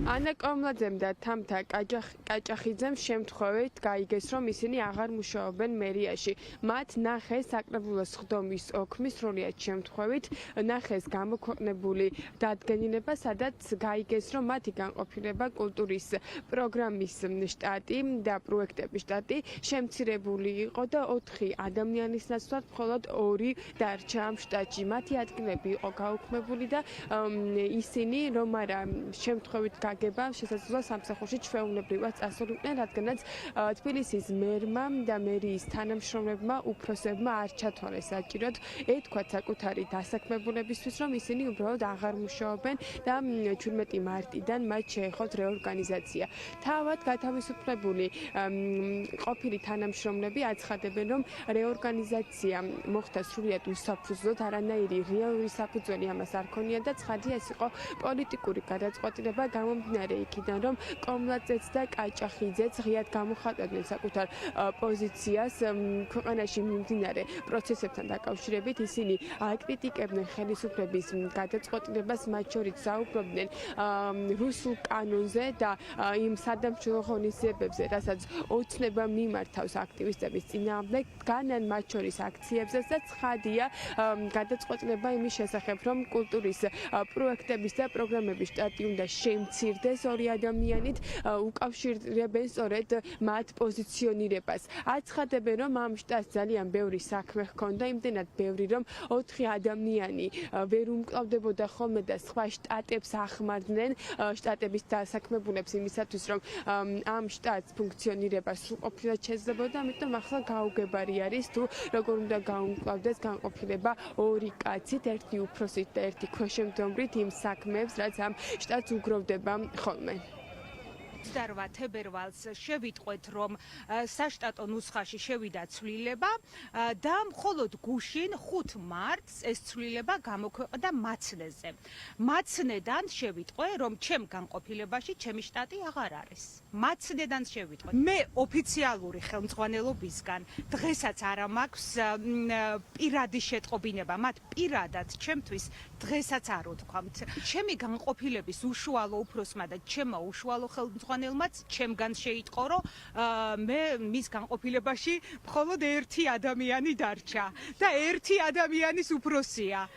ანა კომლაძემ და თამთა კაჭახიძემ შემთხვევით გაიგეს, რომ ისინი აღარ მუშაობენ მერიაში. მათ ნახეს საკრებულოს ხდომის ოქმის სრულიად შემთხვევით, ნახეს გამოქვეყნებული დადგენილება, სადაც გაიგეს, რომ მათი განყოფილება კულტურის პროგრამის შტატი და პროექტების შტატი შემცირებული იყო და 4 ადამიანის ნაცვლად მხოლოდ 2 დარჩა ამ შტატში. მათი ადგილები იყო გაუქმებული და ისინი რომ არა შემთხვევით გაგება შესაძლოა სამსახურში ჩვეულებრივად წასულიყვნენ, რადგანაც თბილისის მერმა და მერიის თანამშრომლებმა უფროსებმა არ ჩათვალეს საჭიროდ ეთქვათ საკუთარი დასაქმებულებისთვის, რომ ისინი უბრალოდ აღარ მუშაობენ და 17 მარტიდან მათ შეეხოთ რეორგანიზაცია. თავად გათავისუფლებული ყოფილი თანამშრომლები აცხადებენ, რომ რეორგანიზაცია მოხდა სრულიად უსაფუძვლოდ, არანაირი რეალური საფუძველი ამას არ ქონია და ცხადია ეს იყო პოლიტიკური გადაწყვეტილება გამომდინარე იქიდან, რომ კომლაძეც და კაჭახიძეც ღიად გამოხატავდნენ საკუთარ პოზიციას ქვეყანაში მიმდინარე პროცესებთან დაკავშირებით. ისინი აკრიტიკებდნენ ხელისუფლების გადაწყვეტილებას, მათ შორის საუბრობდნენ რუსულ კანონზე და იმ სადამშრომლო ღონისძიებებზე, რასაც ოცნება მიმართავს აქტივისტების წინააღმდეგ, განან მათ შორის აქციებზეც და ცხადია გადაწყვეტილება იმის შესახებ, რომ კულტურის პროექტების და პროგრამების შტატი უნდა შემცირდეს 2 ადამიანით, უკავშირებენ სწორედ მათ პოზიციონირებას. აცხადებენ, რომ ამ შტატს ძალიან ბევრი საქმე ჰქონდა, იმდენად ბევრი, რომ 4 ადამიანი ვერ უმკლავდებოდა ხოლმე და სხვა შტატებს ახმარდნენ, შტატების დასაქმებულებს იმისათვის, რომ ამ შტატს ფუნქციონირება სრულყოფილად შეძლებოდა, ამიტომ ახლა გაუგებარი არის თუ როგორ უნდა გაუმკლავდეს განყოფილება 2 კაცით, ერთი უფროსით და ერთი ქვეშემდომრით იმ საქმეებს, რაც ამ შტატს უგროვდება ხოლმე. 28 თებერვალს შევიტყვეთ, რომ საშტატო ნუსხაში შევიდა ცვლილება და მხოლოდ გუშინ 5 მარტს ეს ცვლილება გამოქვეყნდა მაცნეზე. მაცნედან შევიტყვე, რომ ჩემ განყოფილებაში ჩემი შტატი აღარ არის. მაცნედან შევიტყვე. მე ოფიციალური ხელმძღვანელობისგან დღესაც არა მაქვს პირადი შეტყობინება, მათ პირადად ჩემთვის დღესაც არ უთქვამთ. ჩემი განყოფილების უშუალო უფროსმა და ჩემმა უშუალო ხელმძღვანელმაც ჩემგან შეიტყო, რომ მე მის განყოფილებაში მხოლოდ 1 ადამიანი დარჩა და 1 ადამიანის უფროსია.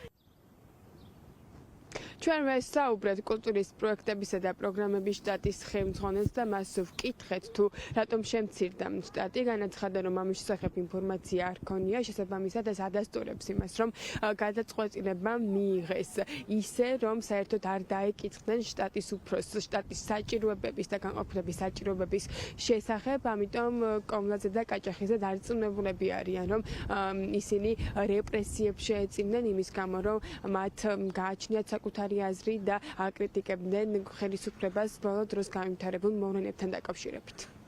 ჩვენ ვესაუბრეთ კულტურის პროექტებისა და პროგრამების შტატის ხელმძღვანელს და მას ვკითხეთ, თუ რატომ შემცირდა შტატი. განაცხადა, რომ ამის შესახებ ინფორმაცია არ ქონია, შესაბამისად ეს ადასტურებს იმას, რომ გადაწყვეტილება მიიღეს ისე, რომ საერთოდ არ დაეკითხნენ შტატის უფროსს შტატის საჭიროებების და განყოფილების საჭიროებების შესახებ, ამიტომ კომლაძე და კაჭახიძე დარწმუნებულები არიან, რომ ისინი რეპრესიებს შეეწინნენ იმის გამო, რომ მათ გააჩნიათ საკუთარი აზრი და აკრიტიკებდნენ ხელისუფლებას ბოლო დროს განვითარებულ მოვლენებთან დაკავშირებით.